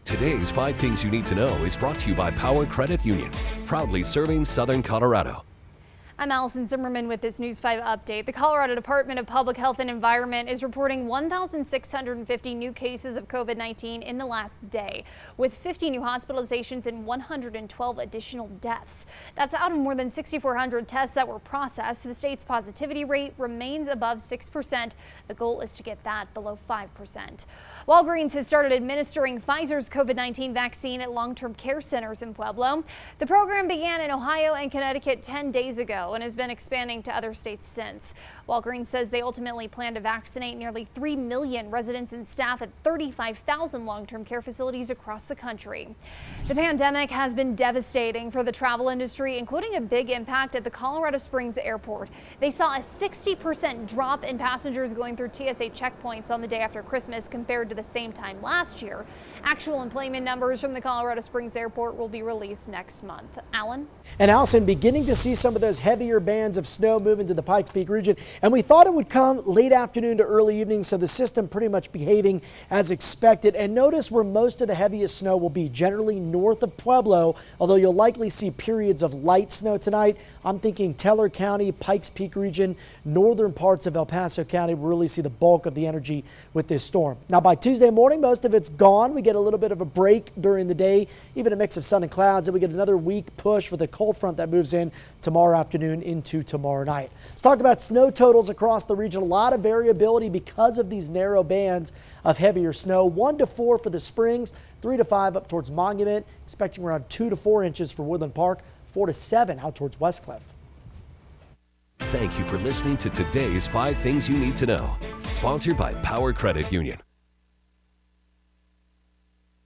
Today's 5 Things You Need to Know is brought to you by Power Credit Union, proudly serving Southern Colorado. I'm Allison Zimmerman with this News 5 update. The Colorado Department of Public Health and Environment is reporting 1,650 new cases of COVID-19 in the last day, with 50 new hospitalizations and 112 additional deaths. That's out of more than 6,400 tests that were processed. The state's positivity rate remains above 6%. The goal is to get that below 5%. Walgreens has started administering Pfizer's COVID-19 vaccine at long-term care centers in Pueblo. The program began in Ohio and Connecticut 10 days ago and has been expanding to other states since. Walgreens says they ultimately plan to vaccinate nearly 3 million residents and staff at 35,000 long-term care facilities across the country. The pandemic has been devastating for the travel industry, including a big impact at the Colorado Springs airport. They saw a 60% drop in passengers going through TSA checkpoints on the day after Christmas compared to the same time last year. Actual employment numbers from the Colorado Springs airport will be released next month. Alan? And Allison, beginning to see some of those heavier bands of snow move into the Pikes Peak region, and we thought it would come late afternoon to early evening, so the system pretty much behaving as expected. And notice where most of the heaviest snow will be, generally north of Pueblo, although you'll likely see periods of light snow tonight. I'm thinking Teller County, Pikes Peak region, northern parts of El Paso County will really see the bulk of the energy with this storm. Now by Tuesday morning, most of it's gone. We get a little bit of a break during the day, even a mix of sun and clouds, and we get another weak push with a cold front that moves in tomorrow afternoon into tomorrow night. Let's talk about snow totals across the region. A lot of variability because of these narrow bands of heavier snow. 1 to 4 for the Springs, 3 to 5 up towards Monument, expecting around 2 to 4 inches for Woodland Park, 4 to 7 out towards Westcliff. Thank you for listening to today's 5 Things You Need to Know, sponsored by Power Credit Union.